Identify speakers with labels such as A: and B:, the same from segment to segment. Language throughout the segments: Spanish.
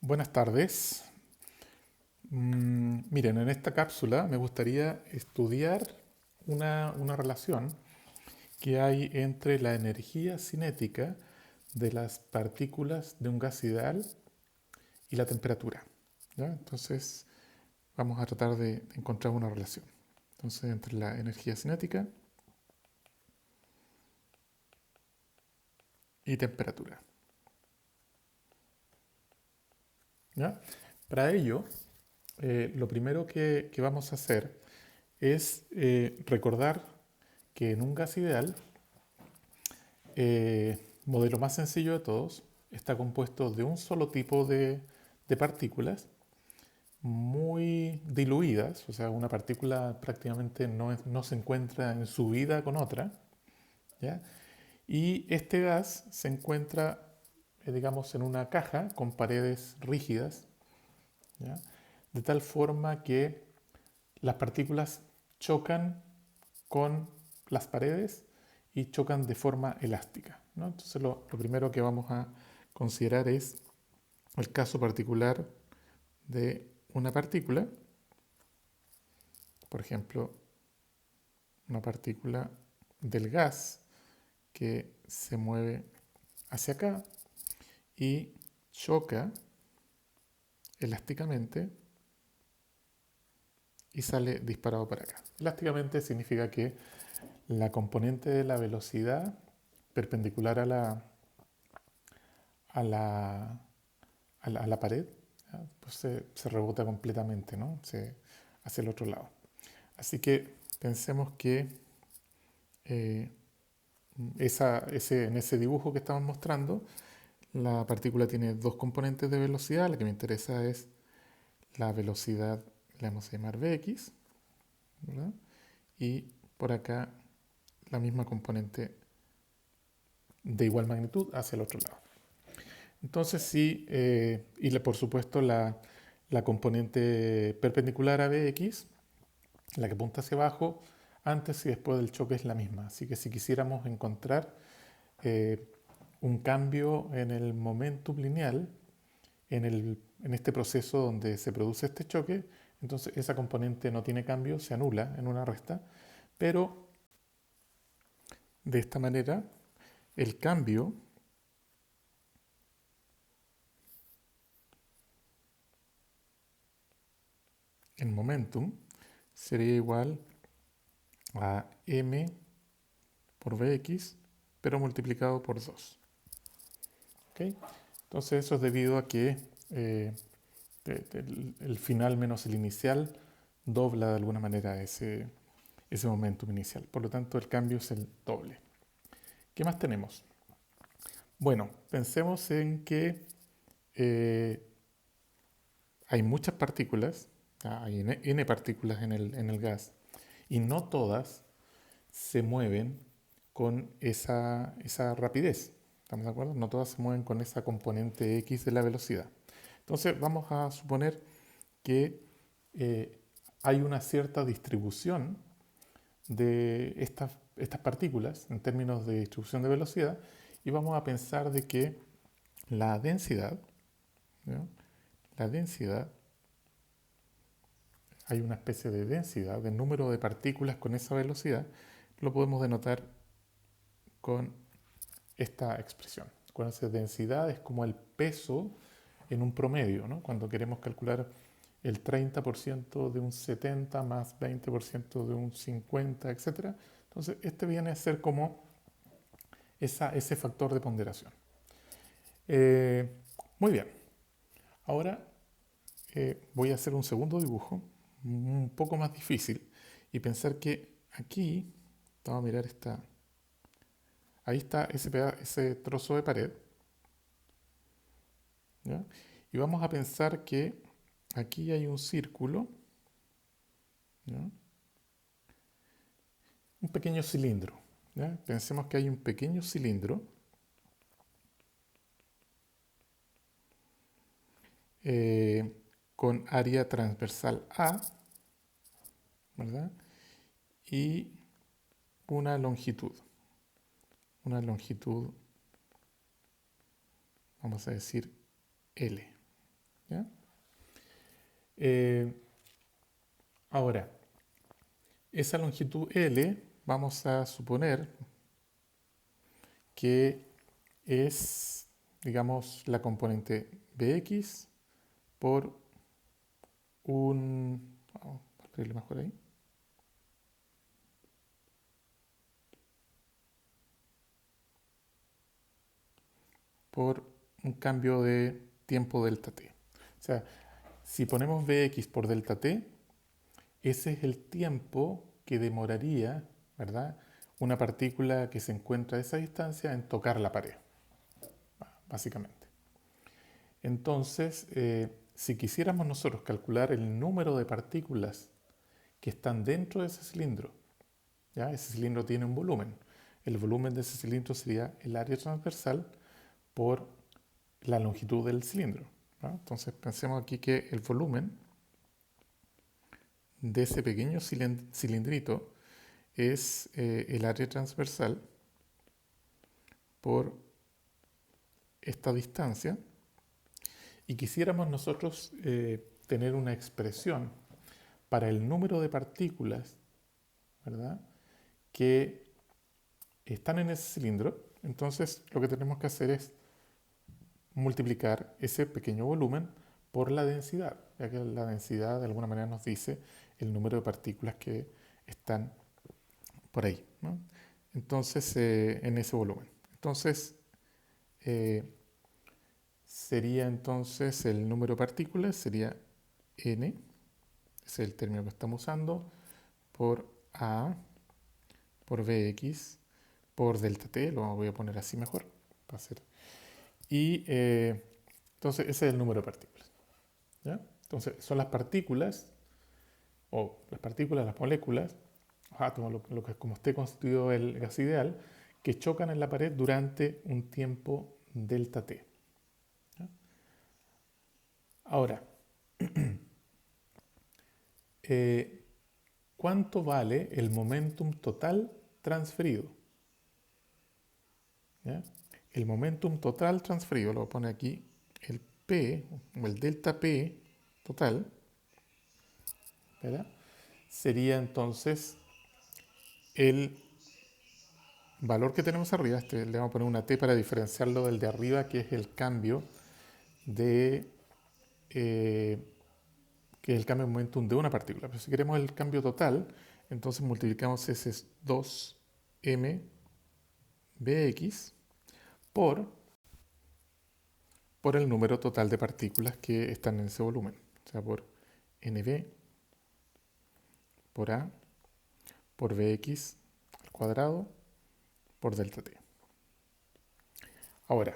A: Buenas tardes. Miren, en esta cápsula me gustaría estudiar una relación que hay entre la energía cinética de las partículas de un gas ideal y la temperatura. ¿Ya? Entonces, vamos a tratar de encontrar una relación. Entonces, entre la energía cinética y temperatura. ¿Ya? Para ello, lo primero que vamos a hacer es recordar que en un gas ideal, modelo más sencillo de todos, está compuesto de un solo tipo de partículas muy diluidas, o sea, una partícula prácticamente no se encuentra en subida con otra, ¿ya? Y este gas se encuentra, digamos, en una caja con paredes rígidas, ¿ya? De tal forma que las partículas chocan con las paredes y chocan de forma elástica, ¿no? Entonces lo primero que vamos a considerar es el caso particular de una partícula, por ejemplo, una partícula del gas que se mueve hacia acá y choca elásticamente y sale disparado para acá. Elásticamente significa que la componente de la velocidad perpendicular a la, a la pared, ¿ya? Pues se rebota completamente, ¿no? Hacia el otro lado. Así que pensemos que eh, en ese dibujo que estamos mostrando, la partícula tiene dos componentes de velocidad. La que me interesa es la velocidad, le vamos a llamar Vx, ¿verdad? Y por acá la misma componente de igual magnitud hacia el otro lado. Entonces sí, por supuesto la componente perpendicular a Bx, la que apunta hacia abajo, antes y después del choque es la misma. Así que si quisiéramos encontrar eh, un cambio en el momentum lineal, en este proceso donde se produce este choque, entonces esa componente no tiene cambio, se anula en una resta, pero de esta manera el cambio en momentum sería igual a m por Vx, pero multiplicado por 2. ¿Okay? Entonces eso es debido a que el final menos el inicial dobla de alguna manera ese momentum inicial. Por lo tanto, el cambio es el doble. ¿Qué más tenemos? Bueno, pensemos en que eh, hay muchas partículas, hay n partículas en el gas, y no todas se mueven con esa rapidez. ¿Estamos de acuerdo? No todas se mueven con esa componente x de la velocidad. Entonces vamos a suponer que eh, hay una cierta distribución de estas partículas en términos de distribución de velocidad y vamos a pensar de que la densidad, ¿no? La densidad, hay una especie de densidad, del número de partículas con esa velocidad, lo podemos denotar con esta expresión. Con esa densidad es como el peso en un promedio, ¿no? Cuando queremos calcular el 30% de un 70 más 20% de un 50, etc. Entonces, este viene a ser como ese factor de ponderación. Eh, Muy bien. Ahora voy a hacer un segundo dibujo, un poco más difícil, y pensar que aquí, vamos a mirar ahí está ese trozo de pared, ¿ya? Y vamos a pensar que aquí hay un círculo, ¿ya? Un pequeño cilindro, ¿ya? Pensemos que hay un pequeño cilindro eh, con área transversal A, ¿verdad? Y una longitud, una longitud, vamos a decir L. ¿ya? Eh, Ahora, esa longitud L vamos a suponer que es, digamos, la componente Bx por un... Vamos a escribirlo mejor ahí. Por un cambio de tiempo delta t. O sea, si ponemos Bx por delta t, ese es el tiempo que demoraría, ¿verdad?, una partícula que se encuentra a esa distancia en tocar la pared, básicamente. Entonces, si quisiéramos nosotros calcular el número de partículas que están dentro de ese cilindro, ¿ya? Ese cilindro tiene un volumen. El volumen de ese cilindro sería el área transversal por la longitud del cilindro, ¿no? Entonces pensemos aquí que el volumen de ese pequeño cilindrito es el área transversal por esta distancia, y quisiéramos nosotros tener una expresión para el número de partículas, ¿verdad?, que están en ese cilindro. Entonces lo que tenemos que hacer es multiplicar ese pequeño volumen por la densidad, ya que la densidad de alguna manera nos dice el número de partículas que están por ahí, ¿no? Entonces, en ese volumen. Entonces, eh, sería entonces el número de partículas, sería n, ese es el término que estamos usando, por a, por bx, por delta t, lo voy a poner así mejor, para hacer. Y entonces ese es el número de partículas, ¿ya? Entonces son las partículas, o las moléculas, átomos, lo que como esté constituido el gas ideal, que chocan en la pared durante un tiempo delta t, ¿ya? Ahora, ¿cuánto vale el momentum total transferido? ¿Ya? El momentum total transferido, lo pone aquí, el P, o el delta P total, ¿verdad?, sería entonces el valor que tenemos arriba. Le vamos a poner una T para diferenciarlo del de arriba, que es el cambio de que es el cambio de momentum de una partícula. Pero si queremos el cambio total, entonces multiplicamos ese 2m bx por el número total de partículas que están en ese volumen. O sea, por nb por a por bx al cuadrado por delta t. Ahora,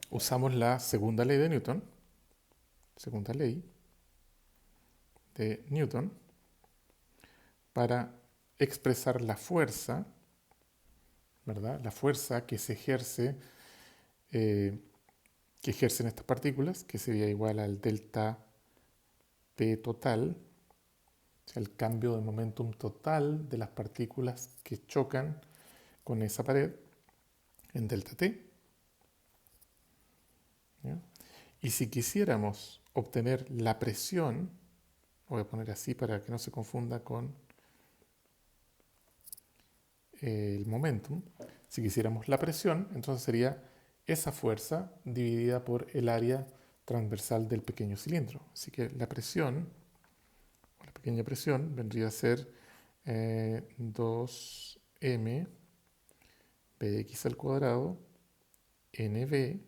A: usamos la segunda ley de Newton, para expresar la fuerza, ¿verdad?, la fuerza que se ejerce, que ejercen estas partículas, que sería igual al delta P total, o sea, el cambio de momentum total de las partículas que chocan con esa pared en delta T, ¿ya? Y si quisiéramos obtener la presión, lo voy a poner así para que no se confunda con el momentum, si quisiéramos la presión, entonces sería esa fuerza dividida por el área transversal del pequeño cilindro. Así que la presión, o la pequeña presión, vendría a ser 2m bx al cuadrado nb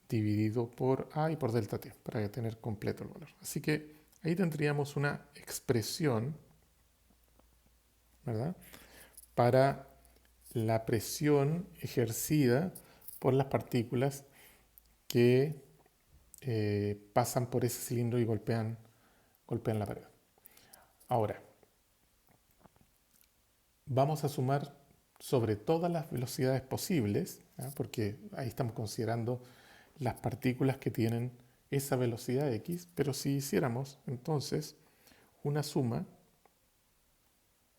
A: dividido por a y por delta t, para tener completo el valor. Así que ahí tendríamos una expresión, ¿verdad?, para la presión ejercida por las partículas que pasan por ese cilindro y golpean la pared. Ahora, vamos a sumar sobre todas las velocidades posibles, ¿ya?, porque ahí estamos considerando las partículas que tienen esa velocidad x, pero si hiciéramos entonces una suma,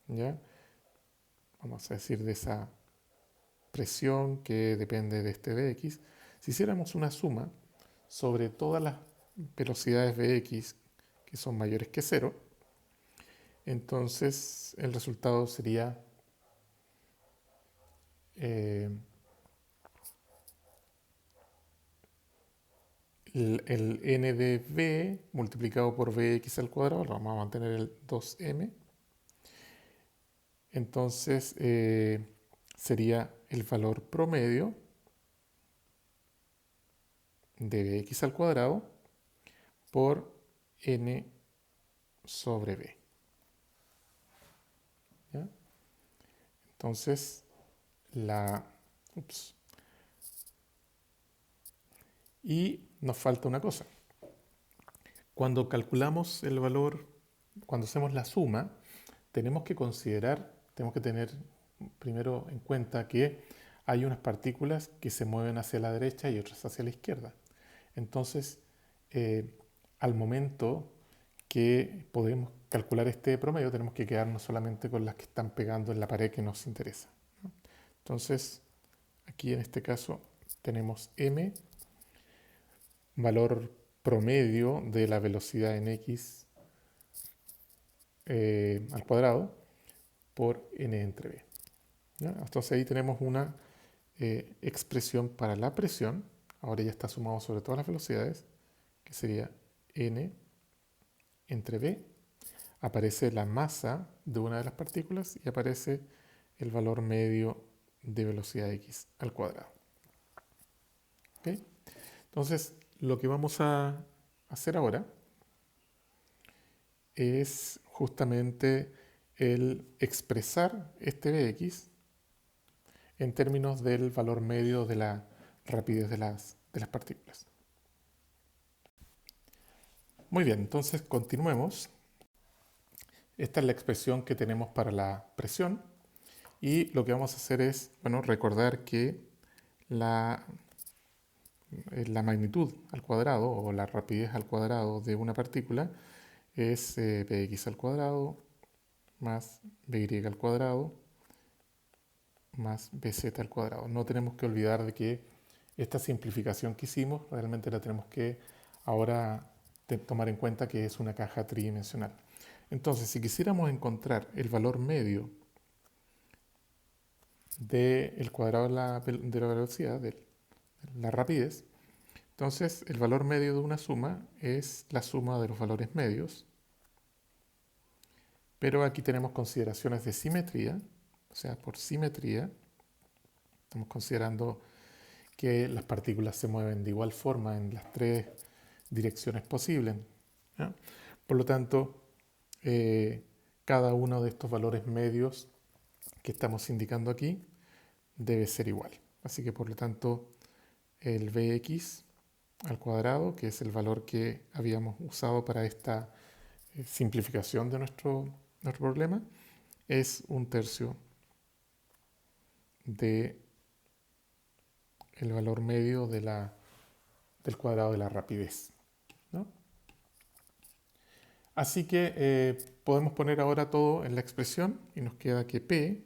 A: ¿ya?, vamos a decir de esa presión que depende de este dx, si hiciéramos una suma sobre todas las velocidades Vx que son mayores que 0, entonces el resultado sería el n de v multiplicado por vx al cuadrado, lo vamos a mantener el 2m, entonces sería el valor promedio de vx al cuadrado por n sobre v. ¿Ya? Entonces, y nos falta una cosa. Cuando calculamos el valor, cuando hacemos la suma, tenemos que tener primero en cuenta que hay unas partículas que se mueven hacia la derecha y otras hacia la izquierda. Entonces, al momento que podemos calcular este promedio, tenemos que quedarnos solamente con las que están pegando en la pared que nos interesa, ¿no? Entonces, aquí en este caso tenemos m, valor promedio de la velocidad en x al cuadrado por n entre v. ¿Ya? Entonces ahí tenemos una expresión para la presión, ahora ya está sumado sobre todas las velocidades, que sería n entre v, aparece la masa de una de las partículas y aparece el valor medio de velocidad x al cuadrado. ¿Okay? Entonces, lo que vamos a hacer ahora es justamente el expresar este Vx en términos del valor medio de la rapidez de las partículas. Muy bien, entonces continuemos. Esta es la expresión que tenemos para la presión y lo que vamos a hacer es, bueno, recordar que la magnitud al cuadrado o la rapidez al cuadrado de una partícula es Vx al cuadrado más Vy al cuadrado más Vz al cuadrado. No tenemos que olvidar de que esta simplificación que hicimos realmente la tenemos que ahora tomar en cuenta que es una caja tridimensional. Entonces, si quisiéramos encontrar el valor medio del cuadrado de la velocidad, de la rapidez, entonces el valor medio de una suma es la suma de los valores medios, pero aquí tenemos consideraciones de simetría, o sea, por simetría, estamos considerando que las partículas se mueven de igual forma en las tres direcciones posibles, ¿ya? Por lo tanto, cada uno de estos valores medios que estamos indicando aquí debe ser igual. Así que por lo tanto, el Vx al cuadrado, que es el valor que habíamos usado para esta simplificación de nuestro problema, es 1/3 de el valor medio del cuadrado de la rapidez, ¿no? Así que podemos poner ahora todo en la expresión y nos queda que P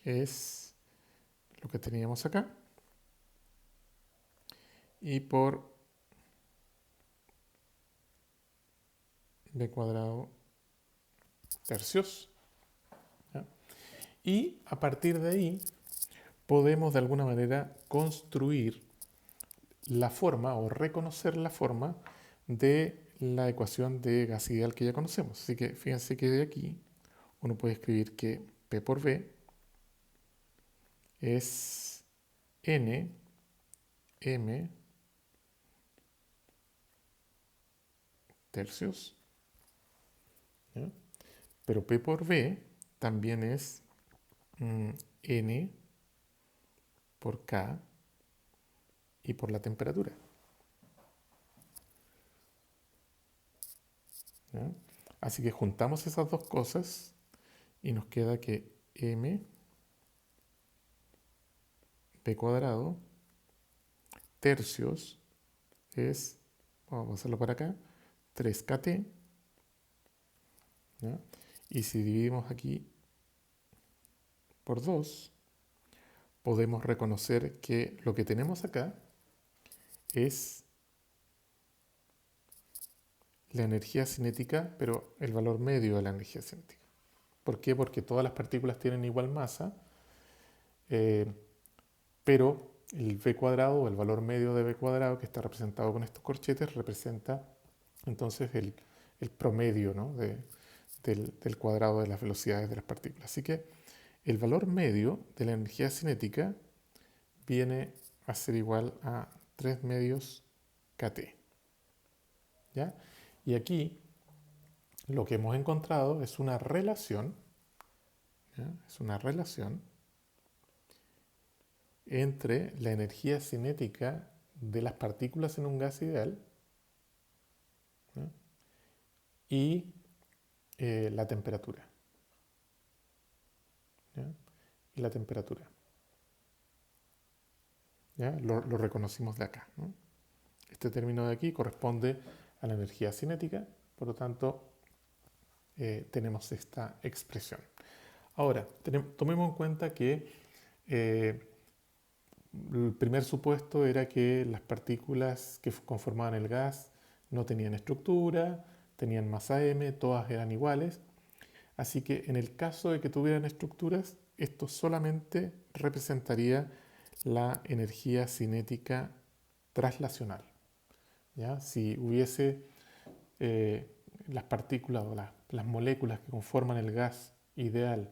A: es lo que teníamos acá y por B cuadrado tercios, ¿ya? Y a partir de ahí podemos de alguna manera construir la forma o reconocer la forma de la ecuación de gas ideal que ya conocemos. Así que fíjense que de aquí uno puede escribir que P por V es N M tercios, ¿ya? Pero P por V también es N por K y por la temperatura, ¿ya? Así que juntamos esas dos cosas y nos queda que M P cuadrado tercios es, vamos a hacerlo para acá, 3kT, ¿ya? Y si dividimos aquí por 2, podemos reconocer que lo que tenemos acá es la energía cinética, pero el valor medio de la energía cinética. ¿Por qué? Porque todas las partículas tienen igual masa, eh, pero el v cuadrado o el valor medio de v cuadrado, que está representado con estos corchetes, representa entonces el promedio, ¿no? del cuadrado de las velocidades de las partículas. Así que el valor medio de la energía cinética viene a ser igual a 3 medios kT. ¿Ya? Y aquí lo que hemos encontrado es una relación, ¿ya? Es una relación entre la energía cinética de las partículas en un gas ideal, ¿ya? Y la temperatura. ¿Ya? Y la temperatura. ¿Ya? Lo reconocimos de acá, ¿no? Este término de aquí corresponde a la energía cinética, por lo tanto tenemos esta expresión. Ahora, tomemos en cuenta que el primer supuesto era que las partículas que conformaban el gas no tenían estructura, tenían masa m, todas eran iguales. Así que en el caso de que tuvieran estructuras, esto solamente representaría la energía cinética traslacional. ¿Ya? Si hubiese las partículas o las moléculas que conforman el gas ideal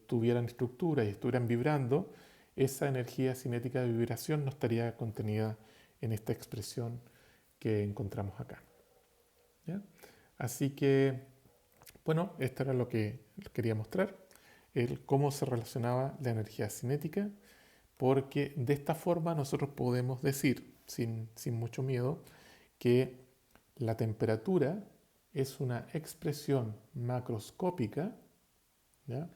A: tuvieran estructura y estuvieran vibrando, esa energía cinética de vibración no estaría contenida en esta expresión que encontramos acá. ¿Ya? Así que, bueno, esto era lo que quería mostrar, el cómo se relacionaba la energía cinética, porque de esta forma nosotros podemos decir, sin mucho miedo, que la temperatura es una expresión macroscópica, ¿ya?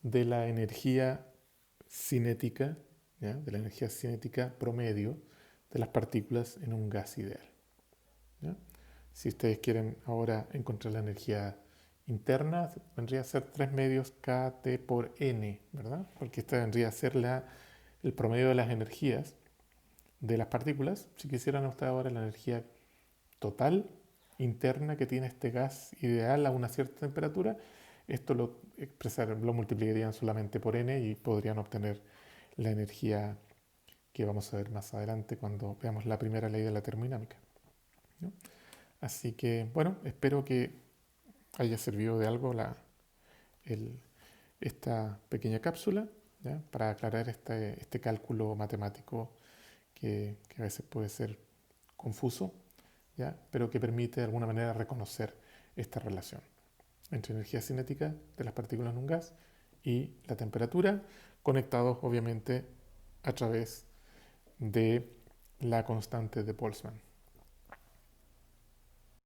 A: de la energía cinética, ¿ya? de la energía cinética promedio de las partículas en un gas ideal. ¿Ya? Si ustedes quieren ahora encontrar la energía interna, vendría a ser 3 medios kT por n, ¿verdad? Porque esta vendría a ser el promedio de las energías de las partículas. Si quisieran ustedes ahora la energía total interna que tiene este gas ideal a una cierta temperatura, esto lo multiplicarían solamente por n y podrían obtener la energía que vamos a ver más adelante cuando veamos la primera ley de la termodinámica, ¿no? Así que, bueno, espero que haya servido de algo esta pequeña cápsula, ¿ya? Para aclarar este cálculo matemático que a veces puede ser confuso, ¿ya? Pero que permite de alguna manera reconocer esta relación entre energía cinética de las partículas en un gas y la temperatura, conectados obviamente a través de la constante de Boltzmann.